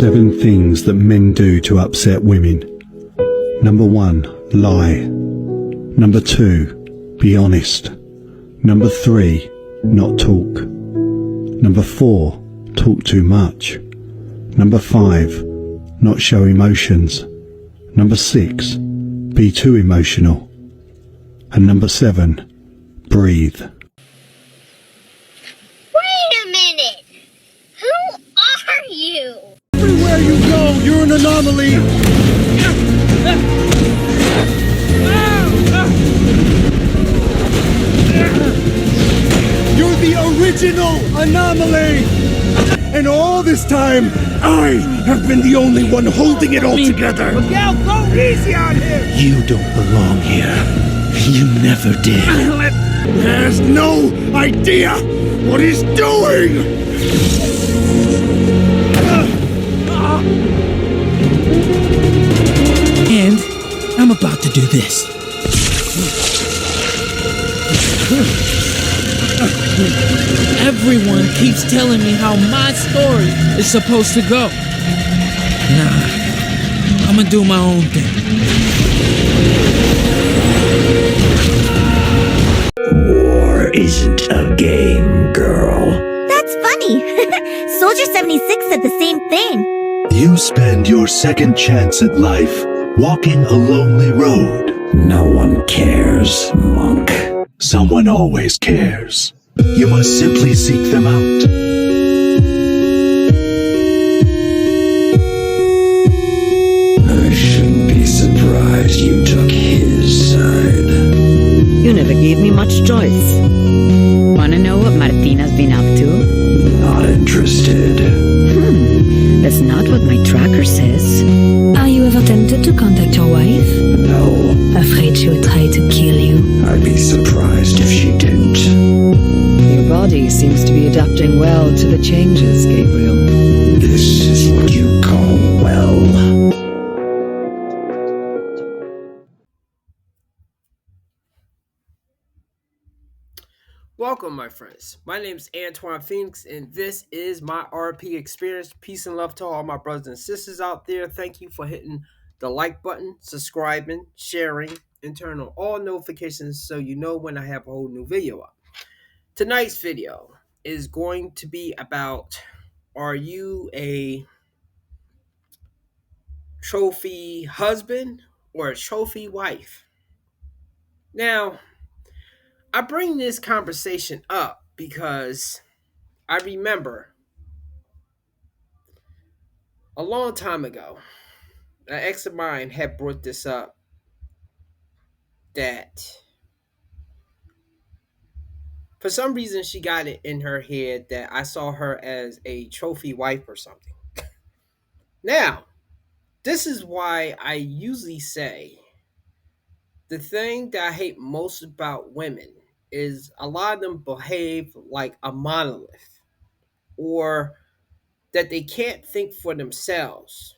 7 things that men do to upset women. Number 1, lie. Number 2, be honest. Number 3, not talk. Number 4, talk too much. Number 5, not show emotions. Number 6, be too emotional. And number 7, breathe. Wait a minute! Who are you? Everywhere you go, you're an anomaly! You're the original anomaly! And all this time, I have been the only one holding it all together! Miguel, go easy on him! You don't belong here. You never did. Has no idea what he's doing! And I'm about to do this. Everyone keeps telling me how my story is supposed to go. Nah, I'm gonna do my own thing. War isn't a game, girl. That's funny. Soldier 76 said the same thing. You spend your second chance at life walking a lonely road. No one cares, monk. Someone always cares. You must simply seek them out. I shouldn't be surprised you took his side. You never gave me much choice. Wanna know what Martina's been up to? Not interested. That's not what my tracker says. Are you ever tempted to contact your wife? No, Afraid she would try to kill you? I'd be surprised if she didn't. Your body seems to be adapting well to the changes, Gabriel. This is what you call well. Welcome, my friends. My name is Antoine Phoenix, and this is my RP experience. Peace and love to all my brothers and sisters out there. Thank you for hitting the like button, subscribing, sharing, and turn on all notifications so you know when I have a whole new video up. Tonight's video is going to be about, are you a trophy husband or a trophy wife? Now, I bring this conversation up because I remember a long time ago, an ex of mine had brought this up, that for some reason she got it in her head that I saw her as a trophy wife or something. Now, this is why I usually say the thing that I hate most about women is a lot of them behave like a monolith, or that they can't think for themselves.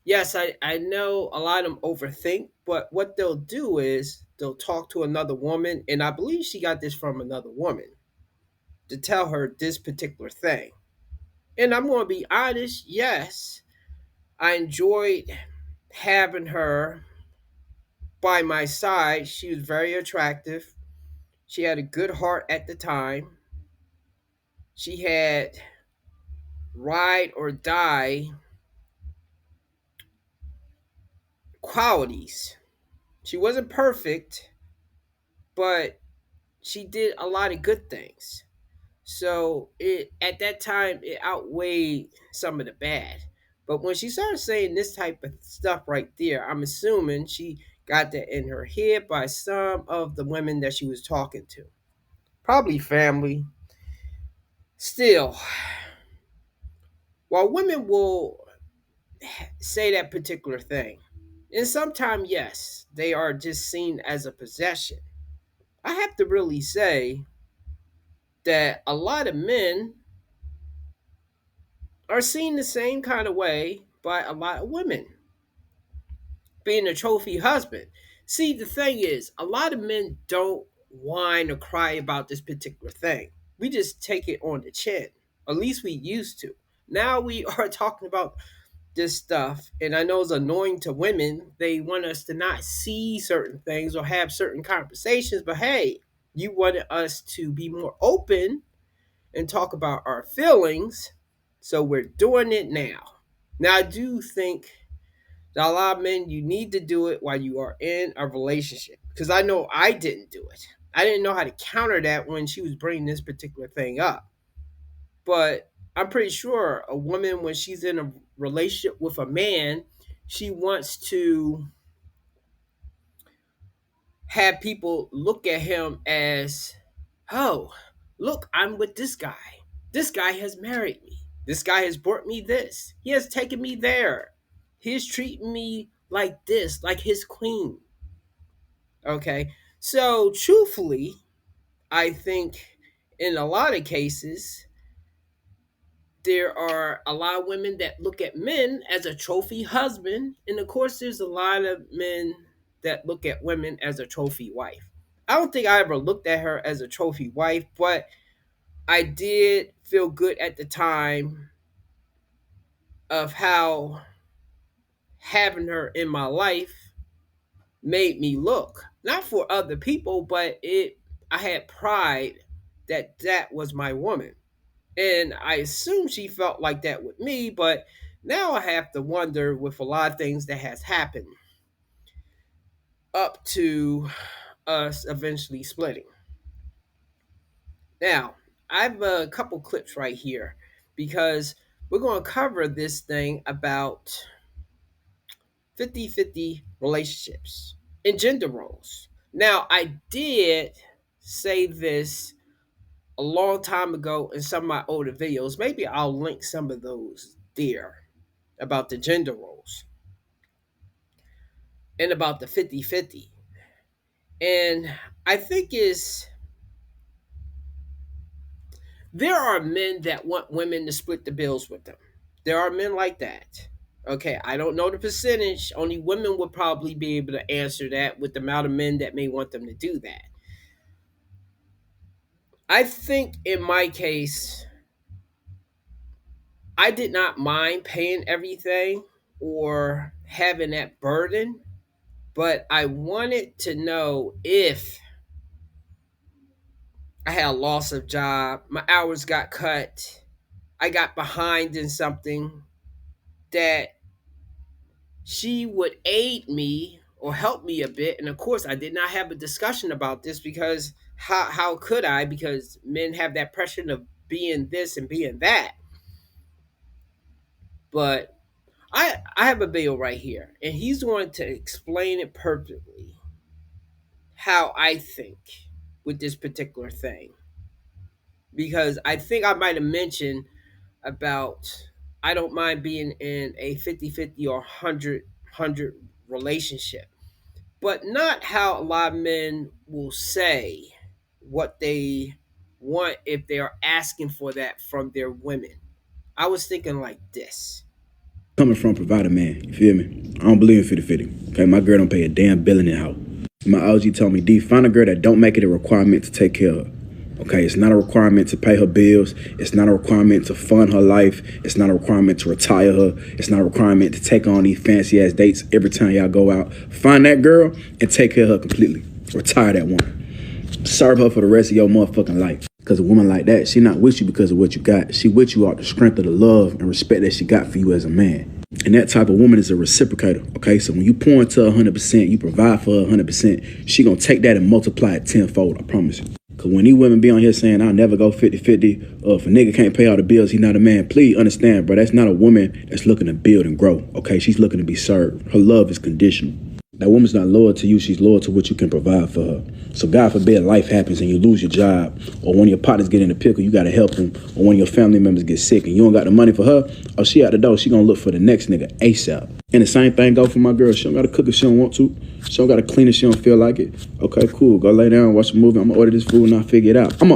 Yes, I know a lot of them overthink, but what they'll do is they'll talk to another woman, and I believe she got this from another woman, to tell her this particular thing. And I'm going to be honest, yes, I enjoyed having her by my side. She was very attractive. She had a good heart at the time. She had ride or die qualities. She wasn't perfect, but she did a lot of good things. So it at that time it outweighed some of the bad. But when she started saying this type of stuff right there, I'm assuming she got that in her head by some of the women that she was talking to. Probably family. Still, while women will say that particular thing, and sometimes, yes, they are just seen as a possession, I have to really say that a lot of men are seen the same kind of way by a lot of women. Being a trophy husband. See, the thing is, a lot of men don't whine or cry about this particular thing. We just take it on the chin. At least we used to. Now we are talking about this stuff, and I know it's annoying to women. They want us to not see certain things or have certain conversations, but hey, you wanted us to be more open and talk about our feelings, so we're doing it now. Now, I do think that a lot of men, you need to do it while you are in a relationship, because I know I didn't do it. I didn't know how to counter that when she was bringing this particular thing up. But I'm pretty sure a woman, when she's in a relationship with a man, she wants to have people look at him as, oh, look, I'm with this guy. This guy has married me. This guy has brought me this. He has taken me there. He is treating me like this, like his queen. Okay. So, truthfully, I think in a lot of cases, there are a lot of women that look at men as a trophy husband. And of course, there's a lot of men that look at women as a trophy wife. I don't think I ever looked at her as a trophy wife, but I did feel good at the time of how having her in my life made me look. Not for other people, but I had pride that that was my woman. And I assume she felt like that with me, but now I have to wonder with a lot of things that has happened up to us eventually splitting. Now, I have a couple clips right here because we're going to cover this thing about 50-50 relationships and gender roles. Now, I did say this a long time ago in some of my older videos. Maybe I'll link some of those there about the gender roles and about the 50-50. And I think there are men that want women to split the bills with them. There are men like that. Okay, I don't know the percentage. Only women would probably be able to answer that with the amount of men that may want them to do that. I think in my case, I did not mind paying everything or having that burden, but I wanted to know if I had a loss of job, my hours got cut, I got behind in something, that she would aid me or help me a bit. And of course, I did not have a discussion about this because how could I? Because men have that pressure of being this and being that. But I have a video right here, and he's going to explain it perfectly how I think with this particular thing. Because I think I might have mentioned about I don't mind being in a 50-50 or 100 relationship, but not how a lot of men will say what they want if they are asking for that from their women. I was thinking like this. Coming from provider man, you feel me? I don't believe in 50-50. Okay, my girl don't pay a damn bill in that house. My OG told me, D, find a girl that don't make it a requirement to take care of her. Okay, it's not a requirement to pay her bills. It's not a requirement to fund her life. It's not a requirement to retire her. It's not a requirement to take on these fancy ass dates every time y'all go out. Find that girl and take care of her completely. Retire that woman. Serve her for the rest of your motherfucking life. Because a woman like that, she not with you because of what you got. She with you out the strength of the love and respect that she got for you as a man. And that type of woman is a reciprocator, okay? So when you pour into her 100%, you provide for her 100%, she gonna take that and multiply it tenfold, I promise you. Because when these women be on here saying, I'll never go 50-50, or if a nigga can't pay all the bills, he's not a man, please understand, bro, that's not a woman that's looking to build and grow, okay? She's looking to be served. Her love is conditional. That woman's not loyal to you, she's loyal to what you can provide for her. So God forbid life happens and you lose your job, or one of your partners get in a pickle, you gotta help them, or one of your family members get sick and you don't got the money for her, or she out the door, she gonna look for the next nigga ASAP. And the same thing go for my girl. She don't gotta cook if she don't want to. She don't gotta clean if she don't feel like it. Okay, cool, go lay down, watch a movie, I'm gonna order this food and I'll figure it out. I'm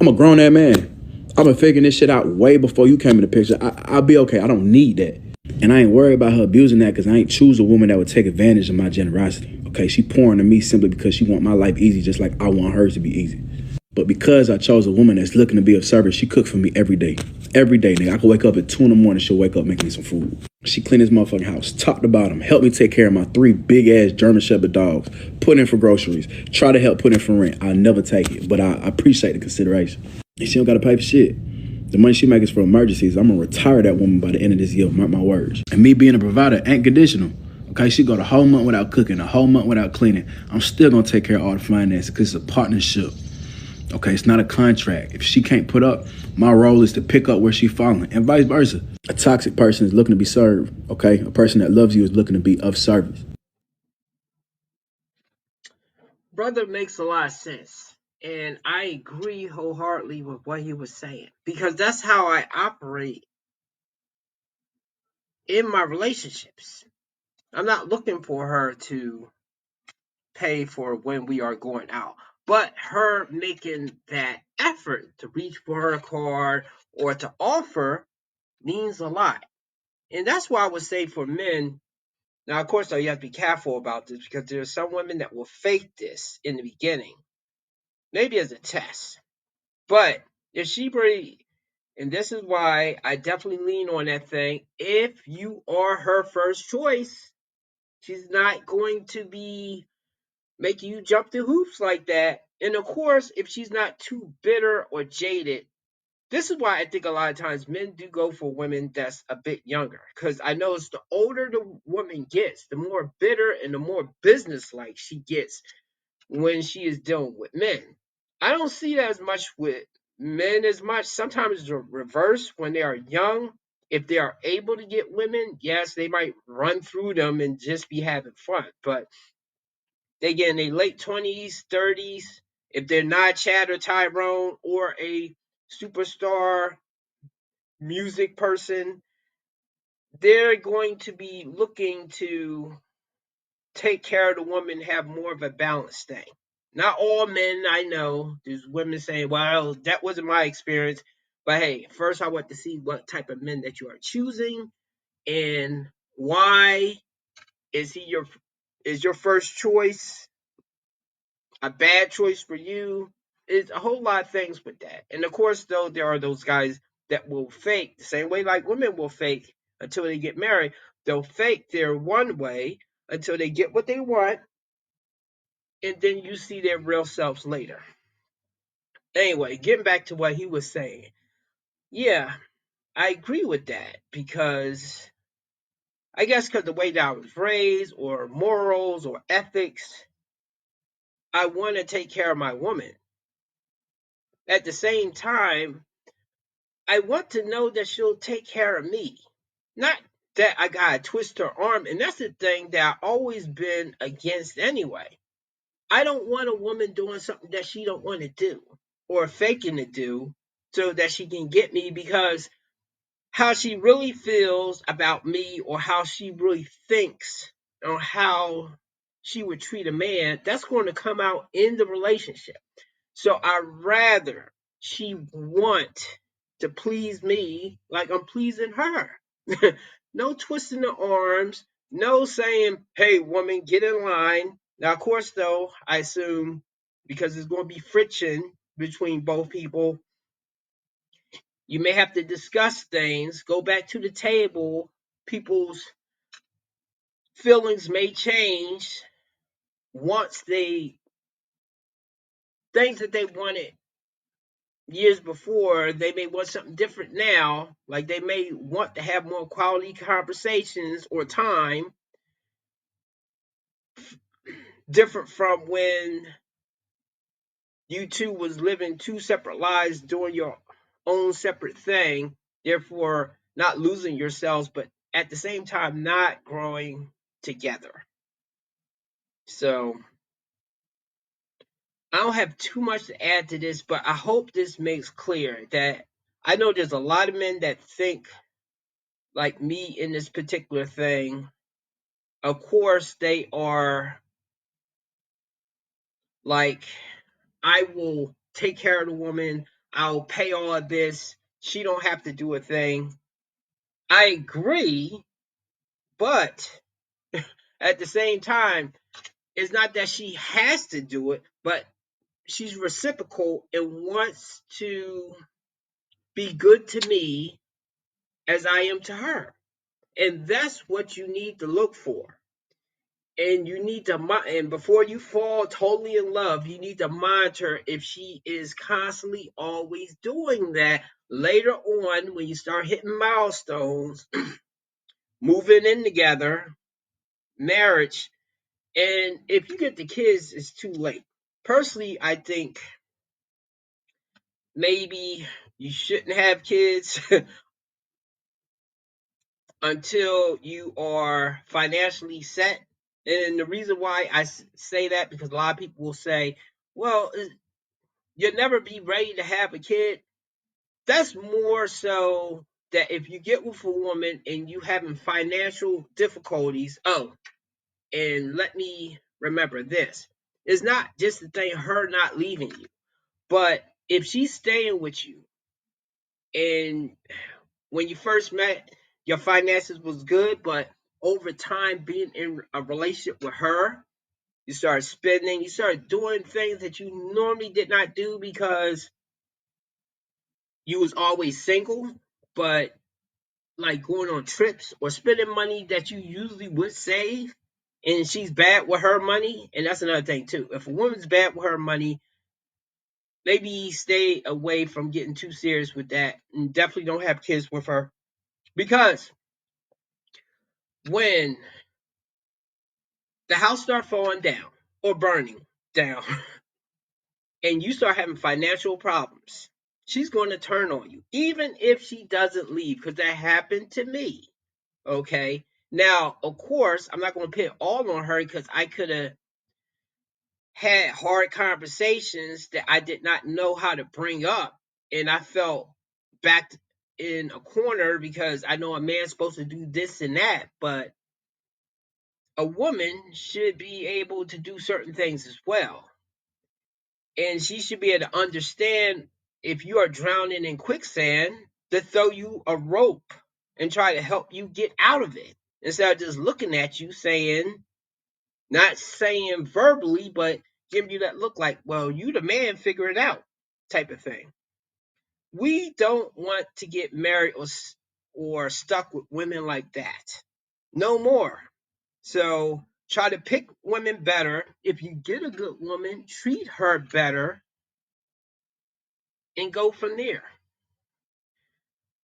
a grown ass man. I've been figuring this shit out way before you came in the picture. I'll be okay, I don't need that. And I ain't worried about her abusing that because I ain't choose a woman that would take advantage of my generosity. Okay, she pouring to me simply because she want my life easy just like I want hers to be easy. But because I chose a woman that's looking to be of service, she cooked for me every day. Every day, nigga. I could wake up at 2 in the morning, she'll wake up making me some food. She cleaned this motherfucking house, top to bottom, helped me take care of my 3 big-ass German Shepherd dogs, put in for groceries, try to help put in for rent. I'll never take it, but I appreciate the consideration. And she don't gotta pay for shit. The money she makes is for emergencies. I'm gonna retire that woman by the end of this year, mark my words. And me being a provider ain't conditional. Okay, she go the whole month without cooking, a whole month without cleaning. I'm still gonna take care of all the finances because it's a partnership. Okay, it's not a contract. If she can't put up, my role is to pick up where she's falling, and vice versa. A toxic person is looking to be served, okay? A person that loves you is looking to be of service. Brother makes a lot of sense. And I agree wholeheartedly with what he was saying. Because that's how I operate in my relationships. I'm not looking for her to pay for when we are going out. But her making that effort to reach for her card or to offer means a lot. And that's why I would say for men, now of course though you have to be careful about this because there are some women that will fake this in the beginning, maybe as a test. But if she really, and this is why I definitely lean on that thing, if you are her first choice, she's not going to be making you jump through hoops like that. And of course, if she's not too bitter or jaded, this is why I think a lot of times men do go for women that's a bit younger. Because I notice the older the woman gets, the more bitter and the more businesslike she gets when she is dealing with men. I don't see that as much with men as much. Sometimes it's the reverse when they are young. If they are able to get women, yes, they might run through them and just be having fun. But they get in their late 20s, 30s. If they're not Chad or Tyrone or a superstar music person, they're going to be looking to take care of the woman, have more of a balanced thing. Not all men I know. There's women saying, well, that wasn't my experience. But hey, first I want to see what type of men that you are choosing and why is your first choice a bad choice for you? It's a whole lot of things with that. And of course, though, there are those guys that will fake the same way like women will fake until they get married. They'll fake their one way until they get what they want, and then you see their real selves later. Anyway, getting back to what he was saying. Yeah, I agree with that because I guess because the way that I was raised or morals or ethics, I want to take care of my woman. At the same time, I want to know that she'll take care of me. Not that I gotta twist her arm. And that's the thing that I've always been against anyway. I don't want a woman doing something that she don't want to do or faking to do so that she can get me, because how she really feels about me or how she really thinks or how she would treat a man, that's going to come out in the relationship. So I'd rather she want to please me like I'm pleasing her. No twisting the arms, no saying, hey, woman, get in line. Now, of course, though, I assume because there's going to be friction between both people, you may have to discuss things, go back to the table. People's feelings may change once things that they wanted years before, they may want something different now. Like they may want to have more quality conversations or time, different from when you two was living 2 separate lives doing your own separate thing, therefore not losing yourselves, but at the same time not growing together. So I don't have too much to add to this, but I hope this makes clear that I know there's a lot of men that think like me in this particular thing. Of course, they are like, I will take care of the woman. I'll pay all of this. She don't have to do a thing. I agree, but at the same time, it's not that she has to do it, but she's reciprocal and wants to be good to me as I am to her. And that's what you need to look for. And you need to, and before you fall totally in love, you need to monitor if she is constantly always doing that. Later on, when you start hitting milestones, moving in together, marriage, and if you get the kids, it's too late. Personally, I think maybe you shouldn't have kids until you are financially set. And the reason why I say that, because a lot of people will say, well, you'll never be ready to have a kid. That's more so that if you get with a woman and you having financial difficulties, and let me remember this. It's not just the thing her not leaving you, but if she's staying with you and when you first met, your finances was good, but over time being in a relationship with her, you start spending, you start doing things that you normally did not do because you was always single, but like going on trips or spending money that you usually would save, and she's bad with her money, and that's another thing too. If a woman's bad with her money, maybe stay away from getting too serious with that, and definitely don't have kids with her, because when the house start falling down or burning down and you start having financial problems, she's going to turn on you, even if she doesn't leave, because that happened to me. Okay. Now, of course, I'm not going to put it all on her, because I could have had hard conversations that I did not know how to bring up. And I felt backed in a corner because I know a man's supposed to do this and that, but a woman should be able to do certain things as well. And she should be able to understand if you are drowning in quicksand, to throw you a rope and try to help you get out of it, instead of just looking at you saying, not saying verbally, but giving you that look like, well, you the man, figure it out type of thing. We don't want to get married or stuck with women like that. No more. So try to pick women better. If you get a good woman, treat her better and go from there.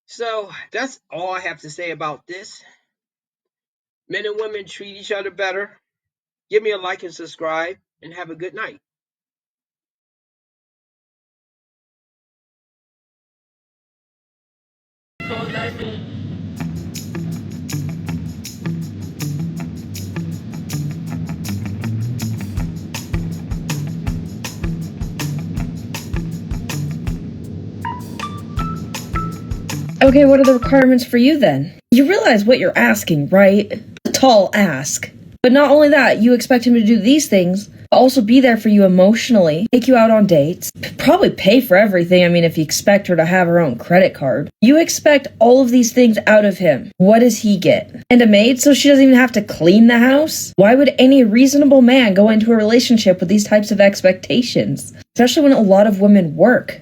So that's all I have to say about this. Men and women treat each other better. Give me a like and subscribe, and have a good night. Okay, what are the requirements for you then? You realize what you're asking, right? A tall ask. But not only that, you expect him to do these things, but also be there for you emotionally, take you out on dates, probably pay for everything. I mean, if you expect her to have her own credit card. You expect all of these things out of him. What does he get? And a maid so she doesn't even have to clean the house? Why would any reasonable man go into a relationship with these types of expectations? Especially when a lot of women work.